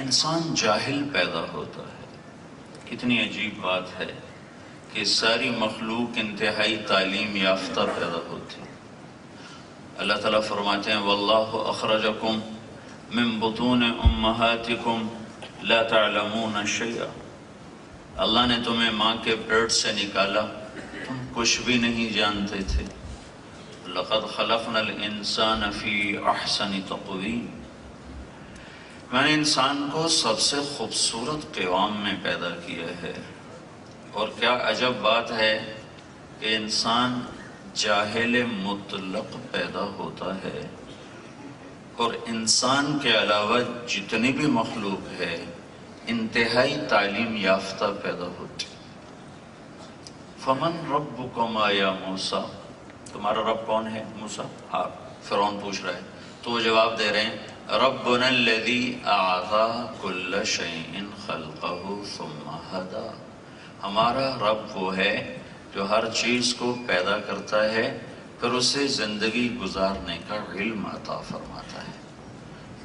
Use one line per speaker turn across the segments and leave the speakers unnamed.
انسان جاہل پیدا ہوتا ہے۔ کتنی عجیب بات ہے کہ ساری مخلوق انتہائی تعلیم یافتہ پیدا ہوتی ہے۔ اللہ تعالیٰ فرماتے ہیں واللہ اخرجکم من بطون امہاتکم لا تعلمون شیئا، اللہ نے تمہیں ماں کے پیٹ سے نکالا، تم کچھ بھی نہیں جانتے تھے۔ لقد خلقنا الانسان فی احسن تقویم، میں نے انسان کو سب سے خوبصورت قوام میں پیدا کیا ہے۔ اور کیا عجب بات ہے کہ انسان جاہل مطلق پیدا ہوتا ہے، اور انسان کے علاوہ جتنی بھی مخلوق ہے انتہائی تعلیم یافتہ پیدا ہوتی۔ فمن ربکما یا موسیٰ، تمہارا رب کون ہے موسیٰ؟ آپ فرعون پوچھ رہے ہیں، تو وہ جواب دے رہے ہیں ربنا الذی اعطی کل شیء خلقہ ثم ہدی، ہمارا رب وہ ہے جو ہر چیز کو پیدا کرتا ہے پھر اسے زندگی گزارنے کا علم عطا فرماتا ہے۔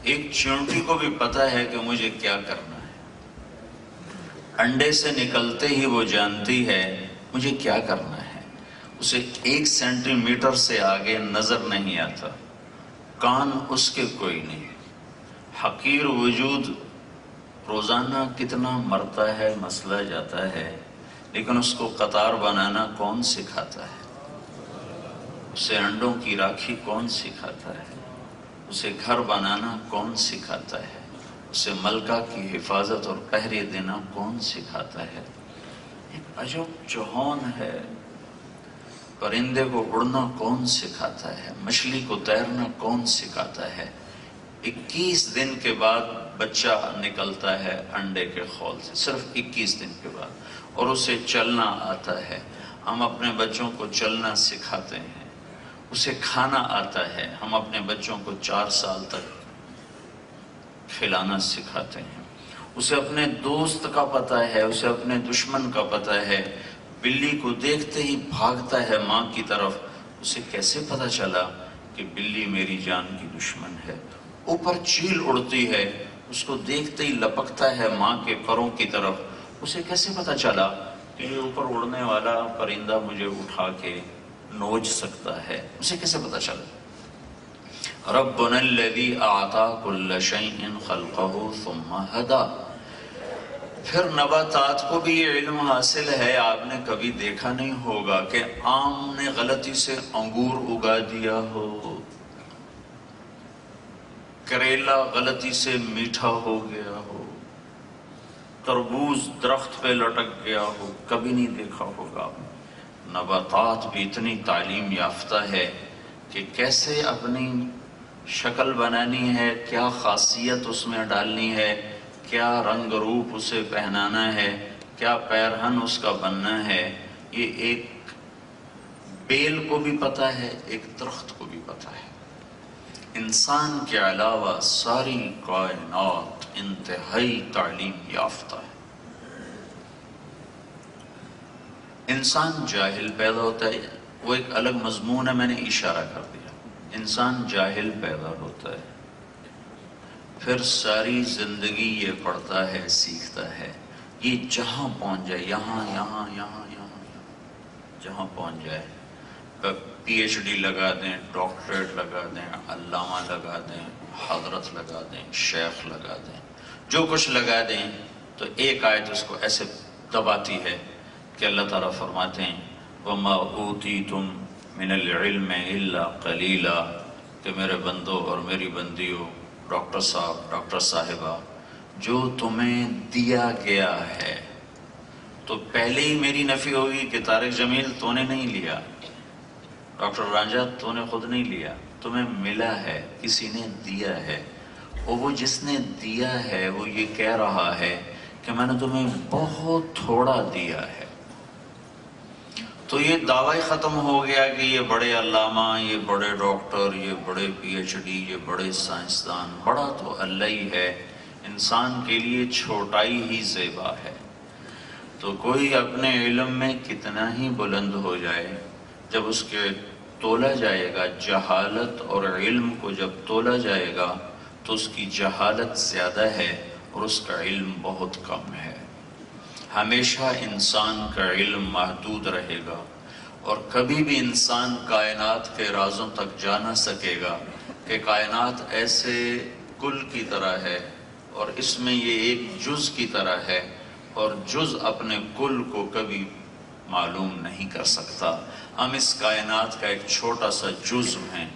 ایک چیونٹی کو بھی پتہ ہے کہ مجھے کیا کرنا ہے، انڈے سے نکلتے ہی وہ جانتی ہے مجھے کیا کرنا ہے، اسے 1 سینٹی میٹر سے آگے نظر نہیں آتا، کان اس کے کوئی نہیں۔ حقیر وجود روزانہ کتنا مرتا ہے، مسئلہ جاتا ہے، لیکن اس کو قطار بنانا کون سکھاتا ہے؟ اسے انڈوں کی راکھی کون سکھاتا ہے؟ اسے گھر بنانا کون سکھاتا ہے؟ اسے ملکہ کی حفاظت اور پہرے دینا کون سکھاتا ہے؟ ایک عجب جہان ہے۔ پرندے کو اڑنا کون سکھاتا ہے؟ مچھلی کو تیرنا کون سکھاتا ہے؟ 21 دن کے بعد بچہ نکلتا ہے انڈے کے خول سے، صرف 21 دن کے بعد، اور اسے چلنا آتا ہے۔ ہم اپنے بچوں کو چلنا سکھاتے ہیں، اسے کھانا آتا ہے، ہم اپنے بچوں کو 4 سال تک کھلانا سکھاتے ہیں۔ اسے اپنے دوست کا پتہ ہے، اسے اپنے دشمن کا پتہ ہے، بلی کو دیکھتے ہی بھاگتا ہے ماں کی طرف، اسے کیسے پتہ چلا کہ بلی میری جان کی دشمن ہے؟ اوپر چیل اڑتی ہے، اس کو دیکھتے ہی لپکتا ہے ماں کے پروں کی طرف، اسے کیسے پتہ چلا کہ یہ اوپر اڑنے والا پرندہ مجھے اٹھا کے نوچ سکتا ہے؟ اسے کیسے پتہ چلا؟ ربنا الذی اعطی کل شیء خلقہ ثم ہدی۔ پھر نباتات کو بھی یہ علم حاصل ہے، آپ نے کبھی دیکھا نہیں ہوگا کہ آم نے غلطی سے انگور اگا دیا ہو، کریلا غلطی سے میٹھا ہو گیا ہو، تربوز درخت پہ لٹک گیا ہو، کبھی نہیں دیکھا ہوگا۔ نباتات بھی اتنی تعلیم یافتہ ہے کہ کیسے اپنی شکل بنانی ہے، کیا خاصیت اس میں ڈالنی ہے، کیا رنگ روپ اسے پہنانا ہے، کیا پیرہن اس کا بننا ہے، یہ ایک بیل کو بھی پتہ ہے، ایک درخت کو بھی پتہ ہے۔ انسان کے علاوہ ساری کائنات انتہائی تعلیم یافتہ ہے۔ انسان جاہل پیدا ہوتا ہے، وہ ایک الگ مضمون ہے، میں نے اشارہ کر دیا۔ انسان جاہل پیدا ہوتا ہے، پھر ساری زندگی یہ پڑھتا ہے، سیکھتا ہے، یہ جہاں پہنچ جائے، یہاں یہاں یہاں یہاں جہاں پہنچ جائے، پی ایچ ڈی لگا دیں، ڈاکٹریٹ لگا دیں، علامہ لگا دیں، حضرت لگا دیں، شیخ لگا دیں، جو کچھ لگا دیں، تو ایک آیت اس کو ایسے دباتی ہے کہ اللہ تعالیٰ فرماتے ہیں وَمَا أُوتِيتُم مِّنَ الْعِلْمِ إِلَّا قَلِيلًا، کہ میرے بندوں اور میری بندیوں، ڈاکٹر صاحب، ڈاکٹر صاحبہ، جو تمہیں دیا گیا ہے، تو پہلے ہی میری نفی ہوگی کہ طارق جمیل تو نے نہیں لیا، ڈاکٹر رانجھا تو نے خود نہیں لیا، تمہیں ملا ہے، کسی نے دیا ہے، اور وہ جس نے دیا ہے وہ یہ کہہ رہا ہے کہ میں نے تمہیں بہت تھوڑا دیا ہے۔ تو یہ دعویٰ ختم ہو گیا کہ یہ بڑے علامہ، یہ بڑے ڈاکٹر، یہ بڑے پی ایچ ڈی، یہ بڑے سائنسدان، بڑا تو اللہ ہی ہے، انسان کے لیے چھوٹائی ہی زیبا ہے۔ تو کوئی اپنے علم میں کتنا ہی بلند ہو جائے، جب اس کے تولا جائے گا جہالت اور علم کو جب تولا جائے گا تو اس کی جہالت زیادہ ہے اور اس کا علم بہت کم ہے۔ ہمیشہ انسان کا علم محدود رہے گا، اور کبھی بھی انسان کائنات کے رازوں تک جا نہ سکے گا کہ کائنات ایسے کل کی طرح ہے اور اس میں یہ ایک جز کی طرح ہے، اور جز اپنے کل کو کبھی معلوم نہیں کر سکتا۔ ہم اس کائنات کا ایک چھوٹا سا جزو ہیں،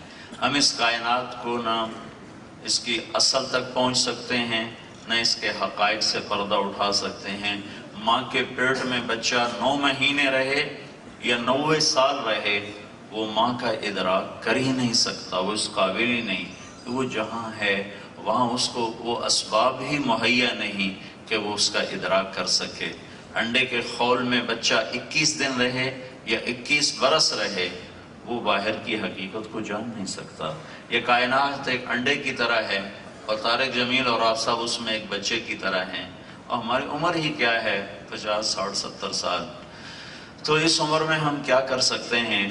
ہم اس کائنات کو نہ اس کی اصل تک پہنچ سکتے ہیں، نہ اس کے حقائق سے پردہ اٹھا سکتے ہیں۔ ماں کے پیٹ میں بچہ 9 مہینے رہے یا 90 سال رہے، وہ ماں کا ادراک کر ہی نہیں سکتا، وہ اس قابل ہی نہیں کہ وہ جہاں ہے وہاں اس کو وہ اسباب ہی مہیا نہیں کہ وہ اس کا ادراک کر سکے۔ انڈے کے خول میں بچہ 21 دن رہے یا 21 برس رہے، وہ باہر کی حقیقت کو جان نہیں سکتا۔ یہ کائنات ایک انڈے کی طرح ہے، اور طارق جمیل اور آپ صاحب اس میں ایک بچے کی طرح ہیں، اور ہماری عمر ہی کیا ہے، 50 60 70 سال۔ تو اس عمر میں ہم کیا کر سکتے ہیں؟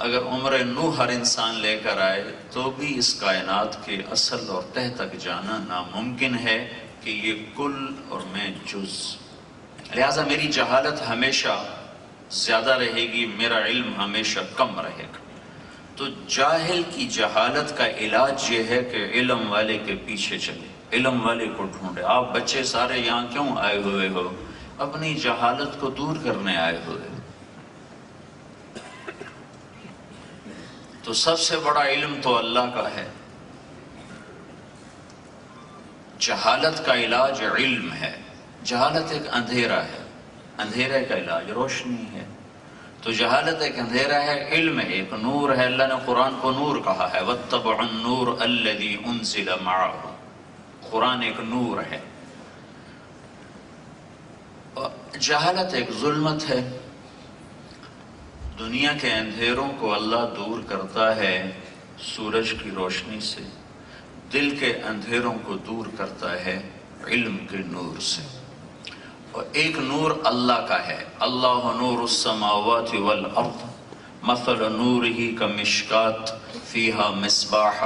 اگر عمر نوح ہر انسان لے کر آئے تو بھی اس کائنات کے اصل اور تہ تک جانا ناممکن ہے کہ یہ کل اور میں جز۔ لہٰذا میری جہالت ہمیشہ زیادہ رہے گی، میرا علم ہمیشہ کم رہے گا۔ تو جاہل کی جہالت کا علاج یہ ہے کہ علم والے کے پیچھے چلے، علم والے کو ڈھونڈے۔ آپ بچے سارے یہاں کیوں آئے ہوئے ہو؟ اپنی جہالت کو دور کرنے آئے ہوئے۔ تو سب سے بڑا علم تو اللہ کا ہے۔ جہالت کا علاج علم ہے۔ جہالت ایک اندھیرا ہے، اندھیرے کا علاج روشنی ہے۔ تو جہالت ایک اندھیرا ہے، علم ایک نور ہے۔ اللہ نے قرآن کو نور کہا ہے، وَاتَّبَعُوا النُّورَ الَّذِي أُنزِلَ مَعَهُ۔ قرآن ایک نور ہے۔ جہالت ایک ظلمت ہے۔ دنیا کے اندھیروں کو اللہ دور کرتا ہے سورج کی روشنی سے، دل کے اندھیروں کو دور کرتا ہے علم کے نور سے۔ اور ایک نور اللہ کا ہے، اللہ نور السماوات والارض مثل نورہ کمشکات فیہا مصباح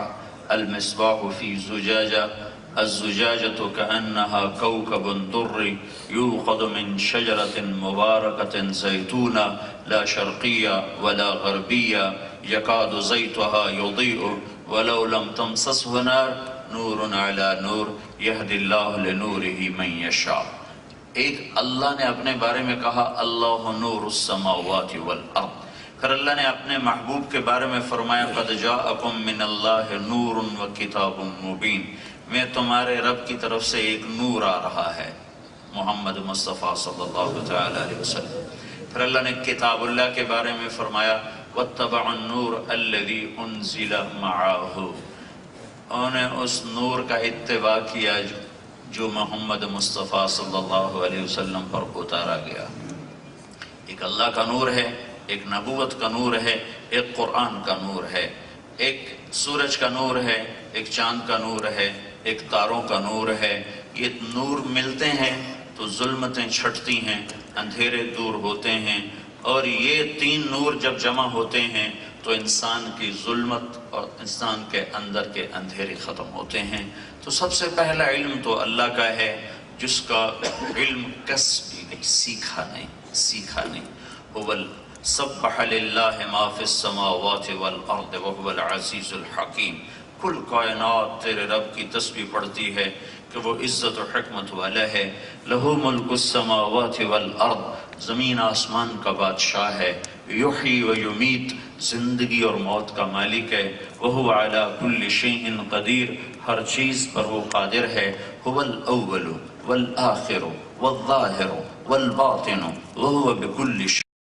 المصباح فی زجاجہ الزجاجة كأنها كوكب دري يوقد من شجرة مباركة زيتونة لا شرقية ولا غربية يكاد زيتها يضيء ولو لم تمسسه نار نور على نور يهدي الله لنوره من يشاء۔ ایک اللہ نے اپنے بارے میں کہا اللہ نور السماوات والارض، پھر اللہ نے اپنے محبوب کے بارے میں فرمایا قد جاءکم من اللہ نور وکتاب مبین، میں تمہارے رب کی طرف سے ایک نور آ رہا ہے، محمد مصطفیٰ صلی اللہ علیہ وسلم۔ پھر اللہ نے کتاب اللہ کے بارے میں فرمایا وَاتَّبَعُوا النُّورَ الَّذِي أُنزِلَ مَعَهُ، انہوں نے اس نور کا اتباع کیا جو محمد مصطفیٰ صلی اللہ علیہ وسلم پر اتارا گیا۔ ایک اللہ کا نور ہے، ایک نبوت کا نور ہے، ایک قرآن کا نور ہے، ایک سورج کا نور ہے، ایک چاند کا نور ہے، ایک تاروں کا نور ہے۔ یہ نور ملتے ہیں تو ظلمتیں چھٹتی ہیں، اندھیرے دور ہوتے ہیں، اور یہ تین نور جب جمع ہوتے ہیں تو انسان کی ظلمت اور انسان کے اندر کے اندھیرے ختم ہوتے ہیں۔ تو سب سے پہلا علم تو اللہ کا ہے، جس کا علم کسبی نہیں، سیکھا نہیں۔ سبح للہ ما فی السماوات والارض وهو العزیز الحکیم، کل کائنات تیرے رب کی تسبیح پڑھتی ہے کہ وہ عزت و حکمت والا ہے۔ لہو ملک السماوات والارض، زمین آسمان کا بادشاہ ہے۔ یحیی و یمیت، زندگی اور موت کا مالک ہے۔ وہو علی کل شیء قدیر، ہر چیز پر وہ قادر ہے۔ هو الاول والآخر والظاہر والباطن وہو بکل شیء